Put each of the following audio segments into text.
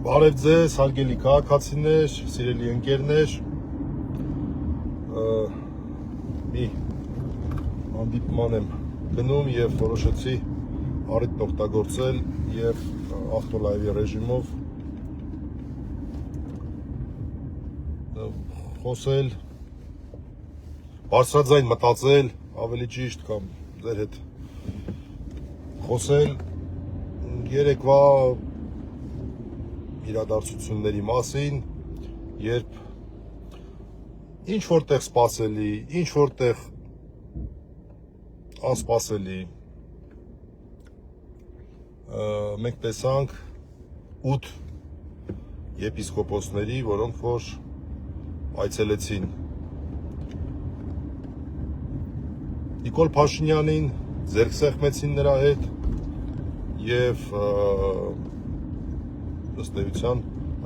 Բարև ձեզ, հարգելի քաղաքացիներ, սիրելի ընկերներ, մի հանդիպման եմ գնում և որոշեցի առիթն օգտագործել և ավտոլայվի ռեժիմով խոսել, բարձրաձայն մտածել, ավելի ճիշտ կամ ձեր հետ խոսել երեկվա իրադարձությունների մասին, երբ ինչ որտեղ սպասելի, ինչ որտեղ անսպասելի մենք տեսանք 8 եպիսկոպոսների, որոնք որ այցելեցին Նիկոլ Փաշինյանին, ձեռք սեղմեցին նրա հետ և ըստ էության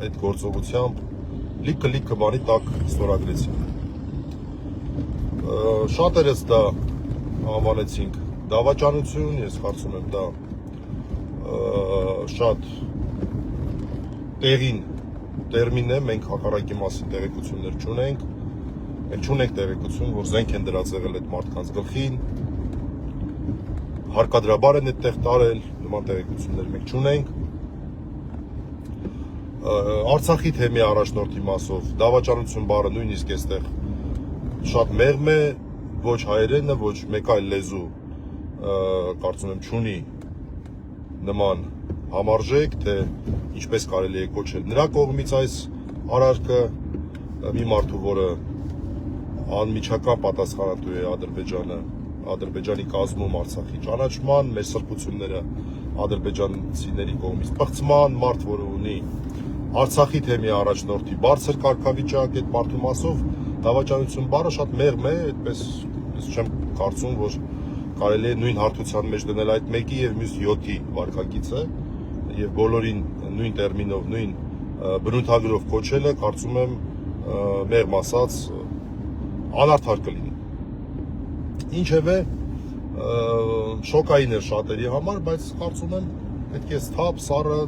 այդ գործողությամբ լիքը բանի տակ ստորագրեցին։ Շատերս դա անվանեցինք դավաճանություն, ես կարծում եմ դա շատ տեղին տերմին է, մենք հակառակի մասին տեղեկություններ չունենք, մենք չունենք տեղեկություն, որ զենք են դրած եղել այդ մարդկանց գլխին, հարկադրաբար են այդտեղ տարել, նման տեղեկություններ մենք չունենք։ Արցախի թեմի առաջնորդի մասով դավաճանություն բառը նույնիսկ այստեղ շատ մեղմ է, ոչ հայերենը, ոչ մեկ այլ լեզու կարծում եմ չունի նման համարժեք, թե ինչպես կարելի է կոչել նրա կողմից այս արարքը, մի մարդու, որը անմիջական պատասխանատու է Ադրբեջանի կազմում Արցախի ճանաչման, մեր սրբությունները ադրբեջանցիների կողմից պղծման, մարդ, որը ունի Արցախի թեմի առաջնորդի բարձր կարգավիճակ, այդ մարդու մասով դավաճանություն բառը շատ մեղմ է, այդպես չեմ կարծում, որ կարելի է նույն հարթության մեջ դնել այդ մեկի և մյուս 7-ի վարքագիծը և բոլորին նույն տերմինով, նույն բնութագրով կոչելը, կարծում եմ մեղմ ասած անարդար կլինի։ Ինչևէ, շոկային էր շատերի համար, բայց կարծում եմ պետք է սթափ, սառը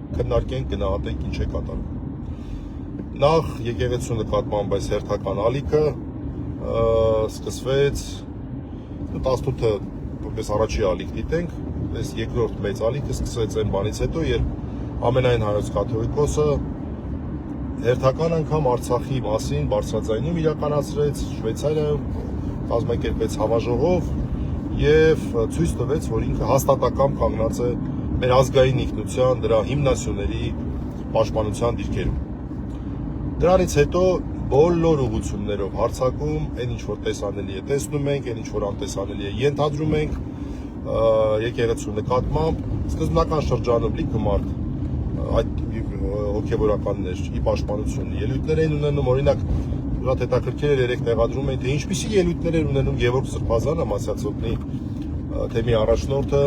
քննարկենք, գնահատենք ինչ է կատարվում։ Նախ եկեղեցու նկատմամբ այս հերթական ալիքը սկսվեց 18-ը որպես առաջի ալիք դիտենք, այս երկրորդ մեծ ալիքը սկսվեց այն բանից հետո, երբ ամենայն հայոց կաթողիկոսը հերթական անգամ Արցախի մասին բարձրաձայնում իրականացրեց, Շվեյցարիայում կազմակերպեց համաժողով և ցույց տվեց, որ ինքը հաստատակամ կանգնած է մեր ազգային ինքնության, դրա հիմնասյուների պաշտպանության դիրքերում։ Դրանից հետո բոլոր ուղղություններով հարձակում, այն ինչ որ տեսանելի է տեսնում ենք, այն ինչ որ անտեսանելի է ենթադրում ենք եկեղեցու նկատմամբ, սկզբնական շրջանում լիքը մարդ այդ հոգևորականներ ի պաշտպանություն ելույթներ են ունենում, օրինակ շատ հետաքրքիր էր երեք տեղադրում էին, թե ինչպիսի ելույթներ էր ունենում Գևորգ Սրբազանը, Մասյացոտնի թեմի առաջնորդը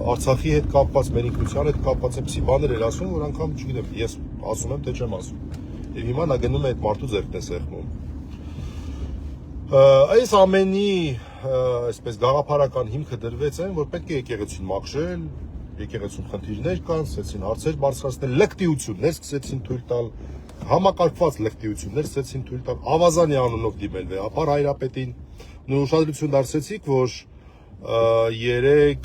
Արցախի հետ կապված, մեր ինքնության հետ կապված այնպիսի բաներ էր ասում, որ անգամ չգիտեմ, ես ասում եմ, թե չեմ ասում։ Եվ հիմա նա գնում է այդ մարդու ձեռքն է սեղմում։ Այս ամենի այսպես գաղափարական հիմքը դրվեց այն, որ պետք է եկեղեցին մաքրել, եկեղեցում խնդիրներ կան, սկսեցին հարցեր բարձրացնել, լկտիություններ սկսեցին թույլ տալ, համակարգված լկտիություններ սկսեցին թույլ տալ, Ավազանի անունով դիմել վեհապար հայրապետին, ու ուշադրություն դարձրեցիք, որ երեք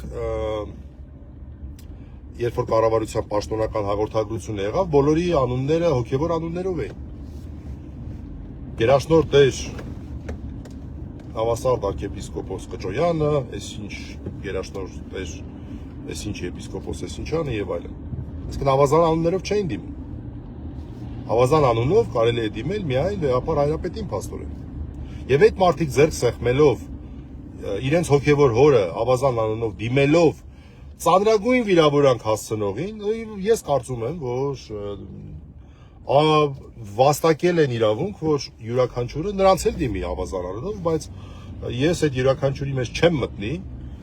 երբ որ կառավարության պաշտոնական հաղորդագրությունը եղավ, բոլորի անունները հոգևոր անուններով էին։ Գերաշնորհ Տեր Հավասարդ arczepiskopos Կճոյանը, այսինչ Գերաշնորհ Տեր, այսինչ եպիսկոպոս Էսինչյանը եւ այլն։ Իսկ Ավազան անուններով չէին դիմում։ Ավազան անունով կարելի է դիմել միայն վեհապար հայրապետին փաստորեն։ Եվ այդ մարդիկ ձեռք սեղմելով իրենց հոգևոր հորը Ավազան անունով դիմելով ծանրագույն վիրավորանք հասցնողին, ես կարծում եմ, որ վաստակել են իրավունք, որ յուրաքանչյուրը նրանց էլ դիմի Ավազան անունով, բայց ես այդ յուրաքանչյուրի մեջ չեմ մտնի,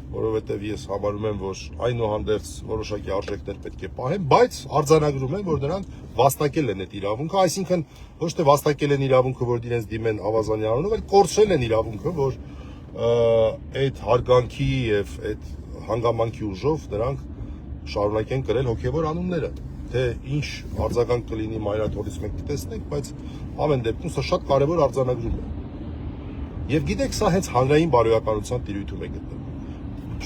որովհետև ես համարում եմ, որ այնուհանդերձ որոշակի արժեքներ պետք է պահեն, բայց արձանագրում եմ, որ նրանք վաստակել են այդ իրավունքը, այսինքն ոչ թե վաստակել են իրավունքը, որ իրենց դիմեն Ավազանի անունով, այլ կորցրել են իրավունքը, որ այդ հարգանքի եւ այդ հանգամանքի ուժով նրանք շարունակեն կրել հոգևոր անունները։ թե ինչ արձագանք կլինի մայրաթորից մենք կտեսնենք, բայց ամեն դեպքում սա շատ կարևոր արձանագրում է։ Եվ գիտեք, սա հենց հանրային բարոյականության տիրույթում է գտնվում։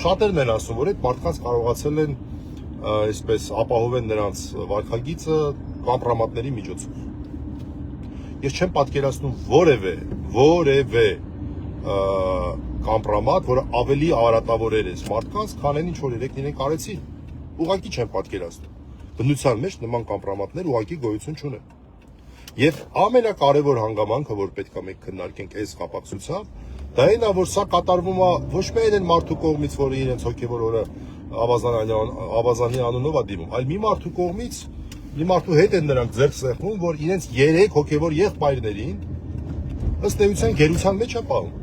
Շատերն են ասում, որ այդ մարդկանց կարողացել են այսպես ապահովել նրանց վարքագիծը կամպրոմատների միջոցով։ Ես չեմ պատկերացնում որևէ կամպրոմատ, որը ավելի արատավորեր է մարդկանց, քան այն ինչ որ երեք իրենք արեցին։ Ուղղակի չեմ պատկերացնում։ Բնության մեջ նման կամպրոմատներ ուղղակի գոյություն չունեն։ Եվ ամենակարևոր հանգամանքը, որ պետք է մենք քննարկենք այս կապակցությամբ, դա այն է, որ սա կատարվում է ոչ միայն այն մարդու կողմից, որը իրենց հոգևոր օրը Աբազանի անունով է դիմում, այլ մի մարդու կողմից, մի մարդու հետ են նրանք ձեռք սեղմում, որ իրենց 3 հոգևոր եղբայրներին ըստ էության գերության մեջ է պահում,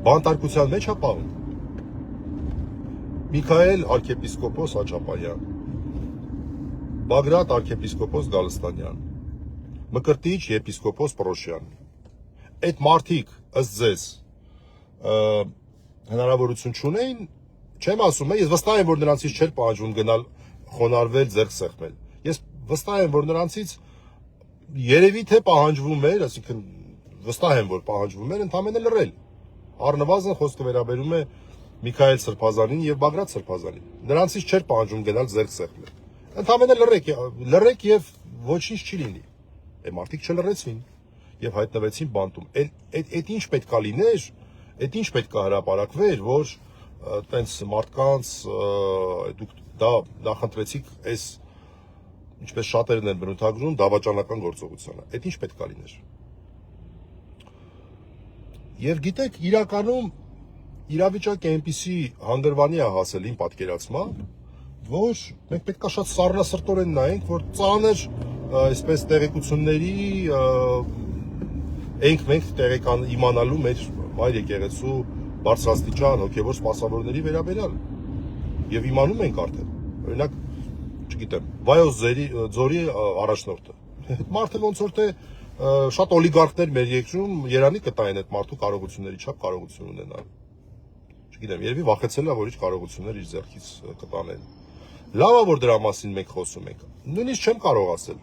բանտարկության մեջ է պահում։ Միքայել arczepiskopos Հաչապարյան, Բագրատ arczepiskopos Գալստանյան, Մկրտիչ եպիսկոպոս Պրոշյան։ Այդ մարդիկ ըստ ձեզ հնարավորություն չունեին, չեմ ասում, ես վստահ եմ, որ նրանցից չէր պահանջվում գնալ խոնարհվել, ձեռք սեղմել։ Ես վստահ եմ, որ նրանցից երևի թե պահանջվում էր, այսինքն վստահ եմ, որ պահանջվում էր ընդամենը լռել։ Առնվազն խոսքը վերաբերում է Միքայել Սրբազանին եւ Բագրատ Սրբազանին։ Նրանցից չէր պահանջվում գնալ ձեռք սեղմել։ Ընդամենը լռեք եւ ոչինչ չի լինի։ Այդ մարդիկ չլռեցին եւ հայտնվեցին բանտում։ Այդ ինչ պետքա լիներ, այդ ինչ պետքա հրապարակվեր, որ տենց մարդկանց դուք դա նախընտրեցիք այս ինչպես շատերն են բնութագրում դավաճանական գործողությանը։ Այդ ինչ պետքա լիներ։ Եվ գիտեք, իրականում իրավիճակը այնպիսի հանգրվանի է հասել իմ պատկերացմամբ, որ մենք պետքա շատ սառնասրտորեն նայենք, որ ծանր այսպես տեղեկությունների մենք տեղեկան իմանալու մեր մայր եկեղեցու բարձրաստիճան հոգևոր սպասավորների վերաբերյալ եւ իմանում ենք արդեն օրինակ չգիտեմ Վայոց ձորի առաջնորդը մարդը ոնց որ թե շատ օլիգարխներ մեր երկրում Երանի կտային այդ մարդու կարողությունների չափ կարողություն ունենալ չգիտեմ երևի վախեցել է որ իր կարողությունները իր ձեռքից կտանեն լավ է որ դրա մասին մենք խոսում ենք նույնիսկ չեմ կարող ասել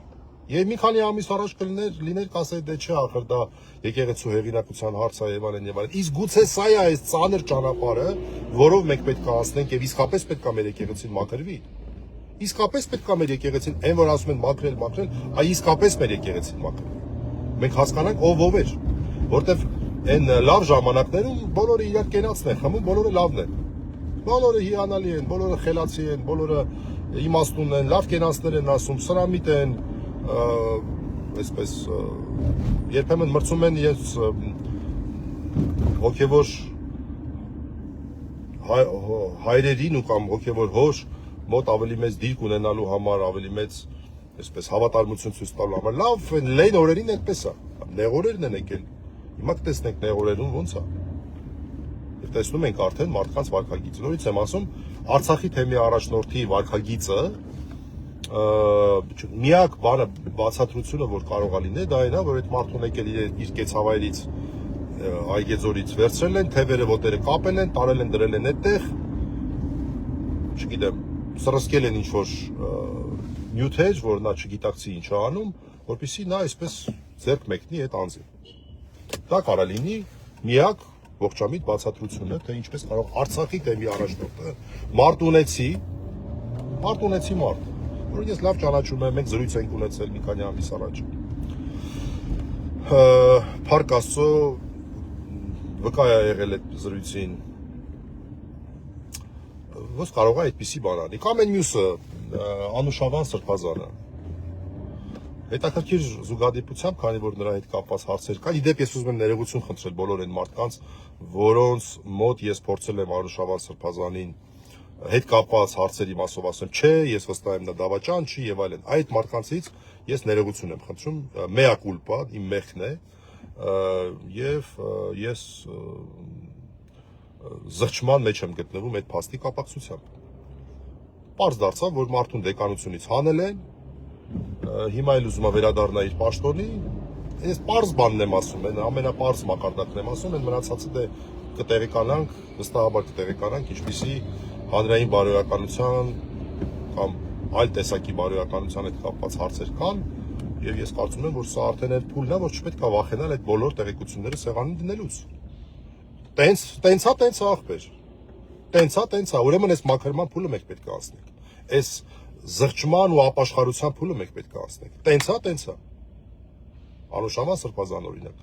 Եվ մի քանի ամիս առաջ լիներ կասեի դե չէ ախր դա եկեղեցու հեղինակության հարց է եւ այլն եւ այլն։ Իսկ գուցե սա է այս ծանր ճանապարհը, որով մենք պետք է անցնենք եւ իսկապես պետք է մեր եկեղեցին մաքրվի։ Իսկապես պետք է մեր եկեղեցին այն որ ասում են մաքրել, այ իսկապես մեր եկեղեցին մաքրել։ Մենք հասկանանք ով էր, որտեվ այն լավ ժամանակներում բոլորը իրար կենացն են խմում, բոլորը լավն են։ Բոլորը հիանալի են, բոլորը խելացի են, բոլորը իմաստուն են, լավ կենացներ են ասում, սրամիտ են այսպես երբեմն մրցում են իրենց հոգևոր հայրերին ու կամ հոգևոր հոր մոտ ավելի մեծ դիրք ունենալու համար ավելի մեծ այսպես հավատարմություն ցույց տալու համար լավ լայն օրերին այդպես է նեղ օրերն են եկել հիմա կտեսնենք նեղ օրերում ոնց է եւ տեսնում ենք արդեն մարդկանց վարքագիծը նորից եմ ասում Արցախի թեմի առաջնորդի վարքագիծը միակ բանը բացատրությունը որ կարող է լինել դա այն է որ այդ մարդուն եկել իր կեցավայրից Այգեձորից վերցրել են թևերը ոտերը կապել են տարել են դրել են այդտեղ չգիտեմ սրսկել են ինչ որ նյութեր որ նա չգիտակցի ինչ է անում որպեսզի նա այսպես ձեռք մեկնի այդ անձին դա կարա լինի միակ ողջամիտ բացատրությունը թե ինչպես կարող Արցախի թեմի առաջնորդը մարդ ունեցի մարդ որ ես լավ ճանաչում եմ, մենք զրույց ենք ունեցել մի քանի ամիս առաջ։ Փառք Աստծո, վկա է եղել այդ զրույցին։ Ոնց կարող է այդպիսի բան անի։ Կամ այն մյուսը Անուշավան Սրբազանը։ Հետաքրքիր զուգադիպությամբ, քանի որ նրա հետ կապված հարցեր կա, իդեպ ես ուզում եմ ներողություն խնդրել բոլոր այն մարդկանց, որոնց մոտ ես փորձել եմ Անուշավան Սրբազանին հետ կապված հարցերի մասով ասեմ, չէ, ես վստահ եմ նա դավաճան չի եւ այլն։ Այդ մարդկանցից ես ներողություն եմ խնդրում, mea culpa, իմ մեղքն է, եւ ես զղջման մեջ եմ գտնվում այդ փաստի կապակցությամբ։ Պարզ դարձավ, որ մարդուն դեկանությունից հանել են, հիմա էլ ուզում է վերադառնա իր պաշտոնի, ես պարզ բանն եմ ասում, ամենապարզ մակարդակն եմ ասում, այն մնացածը դե կտեղեկանանք, վստահաբար կտեղեկանանք, ինչպիսի հանրային բարոյականության կամ այլ տեսակի բարոյականության հետ կապված հարցեր կան, եւ ես կարծում եմ, որ սա արդեն այդ փուլն է, որ չպետք է վախենալ այդ բոլոր տեղեկությունները սեղանին դնելուց։ Տենց ախպեր։ Տենց է, ուրեմն այս մաքրման փուլը մենք պետք է անցնենք։ Այս զղջման ու ապաշխարության փուլը մենք պետք է անցնենք։ Տենց է։ Անուշամա սրբազան օրինակ։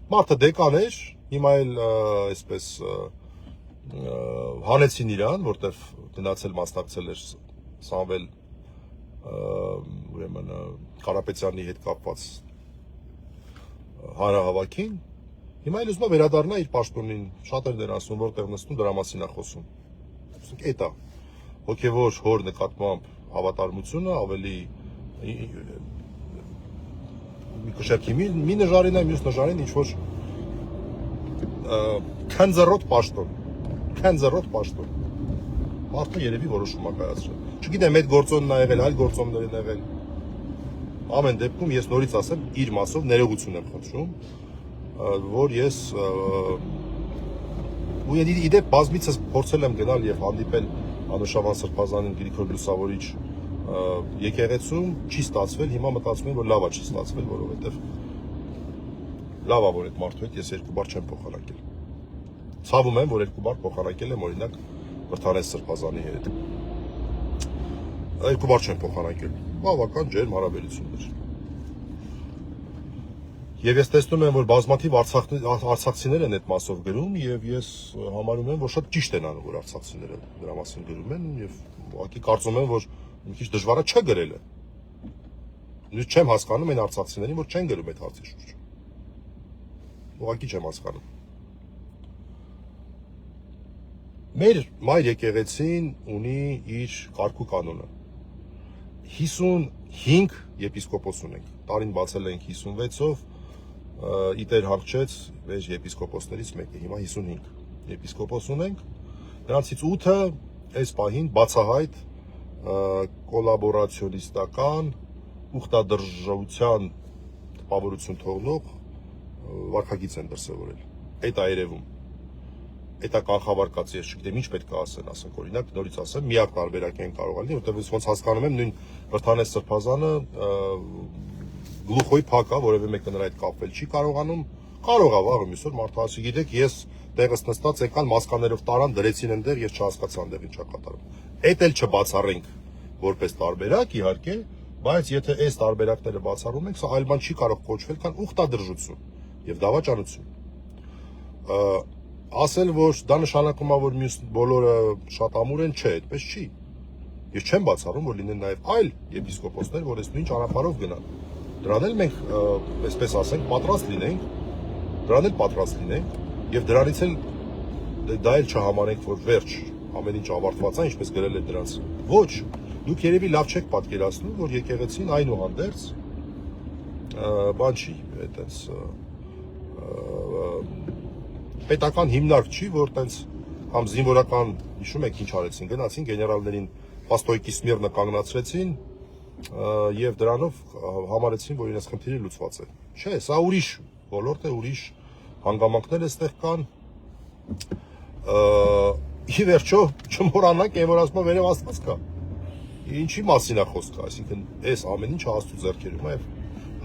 Մարդը դեկան էր, հիմա էլ այսպես հանեցին իրան, որտեվ գնացել մասնակցել էր Սամվել ուրեմն Կարապետյանի հետ կապված հանրահավաքին, հիմա էլ ուզում է վերադառնա իր պաշտոնին, շատերն են ասում, որտեղ նստում դրա մասին է խոսում։ Էդ է հոգևոր հոր նկատմամբ հավատարմությունը ավելի մի կշերքի մի նժարին է, մյուս նժարին ինչ-որ քանձռոտ պաշտոն։ Մարդը երևի որոշում է կայացրել։ Չգիտեմ, այդ գործոնն է եղել, այլ գործոններ են եղել։ Ամեն դեպքում ես նորից ասեմ, իր մասով ներողություն եմ խնդրում, որ ես ու իդեպ բազմիցս փորձել եմ գնալ եւ հանդիպել Անուշավան Սրբազանին Գրիգոր Լուսավորիչ եկեղեցում, չի ստացվել, հիմա մտածում եմ, որ լավ է չի ստացվել, որովհետեւ լավ է, որ այդ մարդու հետ ես երկու բառ չեմ փոխանակել։ Ցավում եմ, որ երկու բառ փոխանակել եմ, օրինակ, Վրթանես Սրբազանի հետ։ Երկու բառ չեմ փոխանակել։ Բավական ջերմ հարաբերություններ։ Եվ ես տեսնում եմ, որ բազմաթիվ արցախցիներ են այդ մասով գրում, եւ ես համարում եմ, որ շատ ճիշտ են անում, որ արցախցիները դրա մասին գրում են, եւ ուղղակի կարծում եմ, որ մի քիչ դժվար է չգրելը։ Ես չեմ հասկանում այն արցախցիներին, որ չեն գրում այդ հարցի շուրջ։ Ուղղակի չեմ հասկանում։ Մեր մայր եկեղեցին ունի իր կարգ ու կանոնը։ 55 եպիսկոպոս ունենք։ Տարին բացել ենք 56-ով, Իտեր հաղթեց մեր եպիսկոպոսներից մեկը, հիմա 55 եպիսկոպոս ունենք, նրանցից 8-ը այս պահին բացահայտ կոլաբորացիոնիստական ուխտադրժության տպավորություն թողնող վարքագիծ են դրսևորել։ Այդ է երևում։ Այդ է կանխավարկած, ես չգիտեմ ինչ պետք է ասենք, օրինակ նորից ասեմ, միակ տարբերակը են կարող լինի, որտեղ ես ոնց հասկանում եմ, նույն Վրթանես Սրբազանը գլուխոյ փակ է, որևէ մեկը նրա հետ կապվել չի կարողանում, կարող է վաղը մյուս օր մարդը ասի, գիտեք, ես տեղս նստած եկան մասկաներով տարան, դրեցին այնտեղ, ես չհասկացա այնտեղ ինչ է կատարում։ Էդ էլ չբացառենք որպես տարբերակ, իհարկե, բայց եթե այս տարբերակները բացառում ենք, սա այլ բան չի կարող կոչվել, քան ուխտադրժություն եւ դավաճանություն։ Ասել, որ դա նշանակում է, որ մյուս բոլորը շատ ամուր են, չէ, այդպես չի։ Ես չեմ բացառում, որ լինեն նաև այլ եպիսկոպոսներ, որ այս նույն ճանապարհով գնան։ Դրան էլ մենք, այսպես ասենք, պատրաստ լինենք, եւ դրանից էլ դա էլ չհամարենք, որ վերջ, ամեն ինչ ավարտված է, ինչպես գրել է դրանց։ Ոչ, դուք երևի լավ չեք պատկերացնում, որ եկեղեցին այնուհանդերձ բան չի, այտենց պետական հիմնարկ չի, որ տենց կամ զինվորական, հիշում եք ինչ արեցին, գնացին գեներալներին պաստոյկի Սմիրնը կանգնացրեցին եւ դրանով համարեցին, որ իրենց խնդիրը լուծված է։ Չէ, սա ուրիշ ոլորտ է, ուրիշ հանգամանքներ այստեղ կան։ Ի վերջո չմոռանանք, որ ասում վերև Աստված կա։ Ինչի մասին է խոսքը, այսինքն այս ամեն ինչը Աստծո ձեռքերում է եւ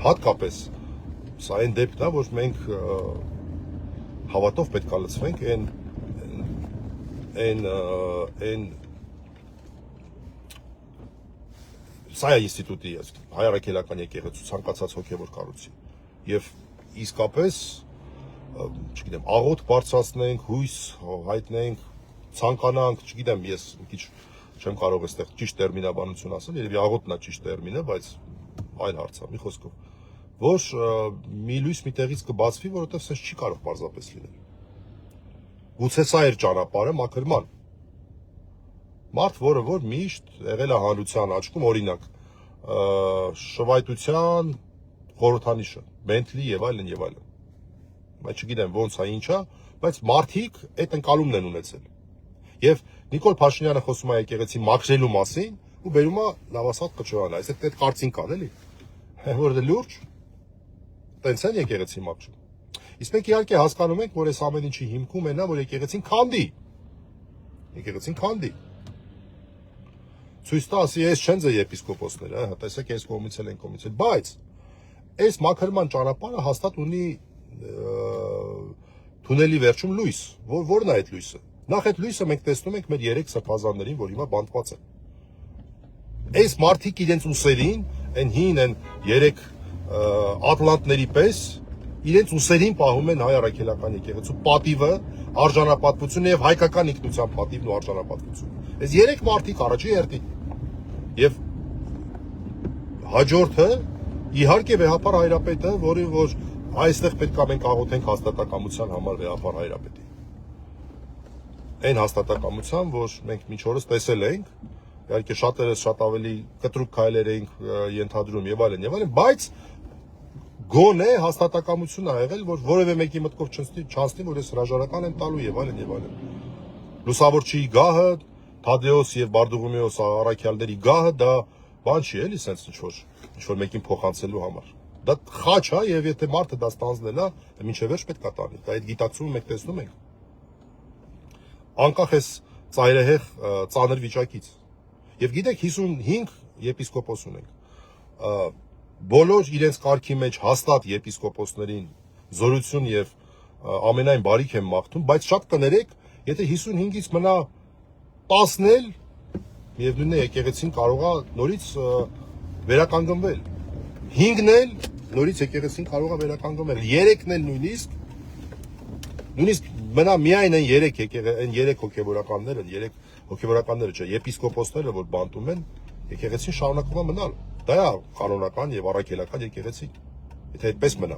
հատկապես սա այն դեպքն է, որ մենք հավատով պետք է լցվենք այն սա է ինստիտուտի հայ առաքելական եկեղեցու ցանկացած հոգևոր կառույցի եւ իսկապես չգիտեմ աղոթք բարձրացնենք, հույս հայտնենք, ցանկանանք, չգիտեմ, ես մի քիչ չեմ կարող այստեղ ճիշտ տերմինաբանություն ասել, երևի աղոթն է ճիշտ տերմինը, բայց այլ հարց է, մի խոսքով, որ մի լույս մի տեղից կբացվի, որովհետև սենց չի կարող պարզապես լինել։ Գուցե սա էր ճանապարհը մաքրման։ Մարդ, որը որ միշտ եղել է հանրության աչքում, օրինակ, շվայտության խորհրդանիշը, Բենթլի եւ այլն եւ այլն։ Բայց չգիտեմ ոնց է, ինչ է, բայց մարդիկ այդ ընկալումն են ունեցել։ Եվ Նիկոլ Փաշինյանը խոսում է եկեղեցի մաքրելու մասին ու բերում է Նավասադ Խճոյանը, այսինքն այդ կարծինքան էլի։ Որ դե լուրջ տենց են եկեղեցի մաքրում։ Իսկ մենք իհարկե հասկանում ենք, որ այս ամեն ինչի հիմքում է նա, որ եկեղեցին քանդի։ Եկեղեցին քանդի։ ցույց տա, ասի, ես չեն ձեր եպիսկոպոսները, տեսեք, ես կողմից էլ են կողմից էլ, բայց այս մաքրման ճանապարհը հաստատ ունի թունելի վերջում լույս, որն է այդ լույսը։ Նախ այդ լույսը մենք տեսնում ենք մեր 3 սրբազաններին, որ հիմա բանտված են։ Այս մարդիկ իրենց ուսերին, այն հին են 3 ատլանտների պես, իրենց ուսերին պահում են հայ առաքելական եկեղեցու պատիվը, արժանապատվությունը եւ հայկական ինքնության պատիվն ու արժանապատվությունը։ Այս 3 մարդիկ առաջի հերթին։ Եվ հաջորդը իհարկե վեհապար հայրապետը, որ այստեղ պետք է մենք աղոթենք հաստատակամության համար վեհապար հայրապետի։ Այն հաստատակամության, որ մենք մինչ օրս տեսել ենք, իհարկե շատերս շատ ավելի կտրուկ քայլեր ենք ենթադրում եւ այլն, բայց գոնե հաստատակամություն ա եղել, որ որևէ մեկի մտքով չանցնի, որ ես հրաժարական եմ տալու եւ այլն։ Լուսավորչի գահը, Թադեոս եւ Բարդուղիմեոս առաքյալների գահը դա բան չի էլի, sense ինչ որ մեկին փոխանցելու համար։ Դա խաչ է եւ եթե մարդը դա ստանձնել է, մինչեւ վերջ պետք է տանի։ Դա այդ գիտակցումը մենք տեսնում ենք։ Անկախ էս ծայրահեղ ծանր վիճակից։ Եվ գիտեք 55 եպիսկոպոս ունենք։ Բոլոր իրենց կարգի մեջ հաստատ եպիսկոպոսներին զորություն եւ ամենայն բարիք եմ մաղթում, բայց շատ կներեք, եթե 55-ից մնա 10-ն էլ միևնույն է եկեղեցին կարող է նորից վերականգնվել։ 5-ն էլ նորից եկեղեցին կարող է վերականգնվել։ 3-ն էլ նույնիսկ մնա միայն այն 3 հոգեվորականները, 3 հոգեվորականները չէ, եպիսկոպոսները, որ բանտում են, եկեղեցին շարունակում է մնալ։ Դա է կանոնական եւ առաքելական եկեղեցին։ Եթե այդպես մնա։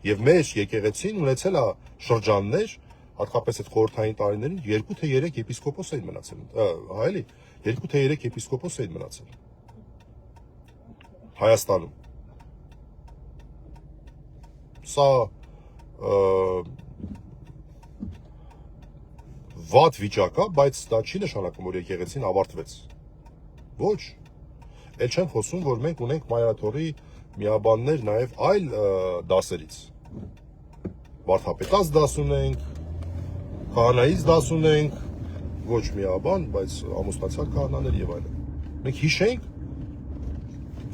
Եվ մեր եկեղեցին ունեցել է շրջաններ, հատկապես այդ խորհրդային տարիներին 2 թե 3 եպիսկոպոս էին մնացել։ Հա էլի, 2 թե 3 եպիսկոպոս էին մնացել Հայաստանում։ Սա վատ վիճակ է, բայց դա չի նշանակում, որ եկեղեցին ավարտվեց։ Ոչ։ Էլ չեմ խոսում, որ մենք ունենք Մայրաթորի միաբաններ նաև այլ դասերից։ Վարդապետաց դաս ունենք, քահանայից դաս ունենք, ոչ միաբան, բայց ամուսնացյալ քահանաներ եւ այլն։ Մենք հիշենք,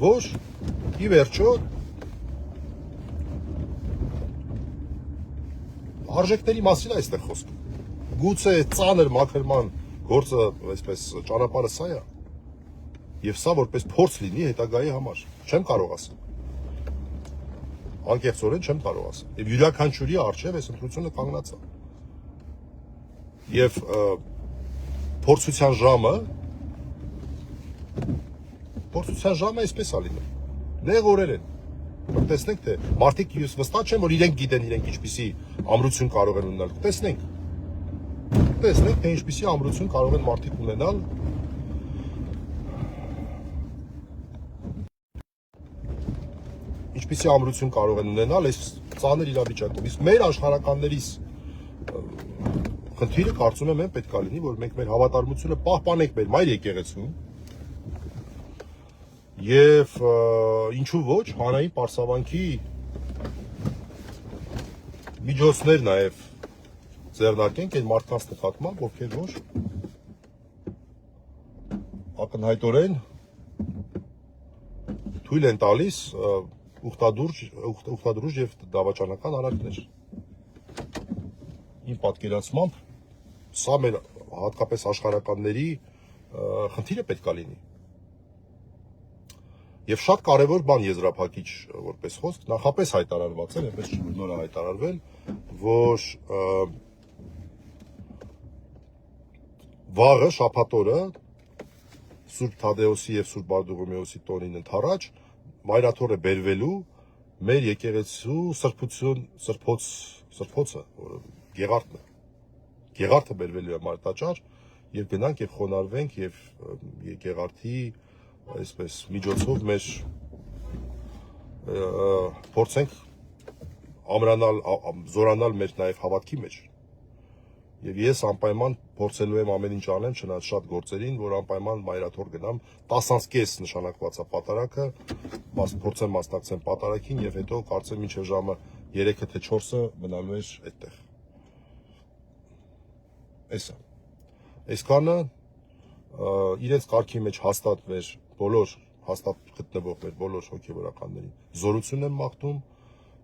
որ ի վերջո արժեքների մասին է այստեղ խոսքը։ Գուցե ծանր մաքրման գործը, այսպես ճանապարհը սա է։ Եվ սա որպես փորձ լինի հետագայի համար։ Չեմ կարող ասել։ Անկեղծորեն չեմ կարող ասել։ Եվ յուրաքանչյուրի արժև այս ընտրությունը կանգնած է։ Եվ փորձության ժամը այսպես է լինում։ Նեղ օրեր են։ Տեսնենք թե մարդիկ վստահ չեն, որ իրենք գիտեն իրենք ինչպիսի ամրություն կարող են ունենալ։ Տեսնենք թե ինչպիսի ամրություն կարող են մարդիկ ունենալ ինչպիսի ամրություն կարող են ունենալ այս ծանր իրավիճակում։ Իսկ մեր աշխարհականներիս խնդիրը կարծում եմ պետք է լինի, որ մենք մեր հավատարմությունը պահպանենք մեր մայր եկեղեցուն եւ ինչու ոչ հանրային պարսավանքի միջոցներ նաեւ ձեռնարկենք այն մարդկանց նկատմամբ, ովքեր որ ակնհայտորեն թույլ են տալիս ուխտադրուժ եւ դավաճանական արարքներ։ Իմ պատկերացմամբ սա մեր հատկապես աշխարհականների խնդիրը պետք է լինի։ Եվ շատ կարևոր բան եզրափակիչ որպես խոսք նախապես հայտարարված է, այնպես չի նոր հայտարարվել, որ վաղը շաբաթօրը Սուրբ Թադեոսի եւ Սուրբ Բարդուղիմեոսի տոնին ընթառաջ Մայրաթորը բերվելու մեր եկեղեցու սրբոցը, որը Գեղարդն է։ Գեղարդը բերվելու է մարտաճար եւ գնանք եւ խոնարհվենք եւ Գեղարդի այսպես միջոցով մեր փորձենք ամրանալ, զորանալ մեր նաեւ հավատքի մեջ։ Եվ ես անպայման փորձելու եմ ամեն ինչ անեմ, չնայած շատ գործերին, որ անպայման Մայրաթոր գնամ 10:30 նշանակված է պատարագը, փորձեմ մասնակցեմ պատարագին եւ հետո կարծեմ մինչեւ ժամը 3-ը թե 4-ը մնալու էր այդտեղ։ Էսա։ Այսքանը իրենց կարգի մեջ հաստատվեր բոլոր հաստատ գտնվող մեր բոլոր հոգևորականներին զորություն եմ մաղթում,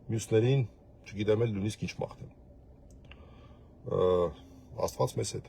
մյուսներին չգիտեմ էլ նույնիսկ ինչ մաղթեմ։ Աստված մեզ հետ։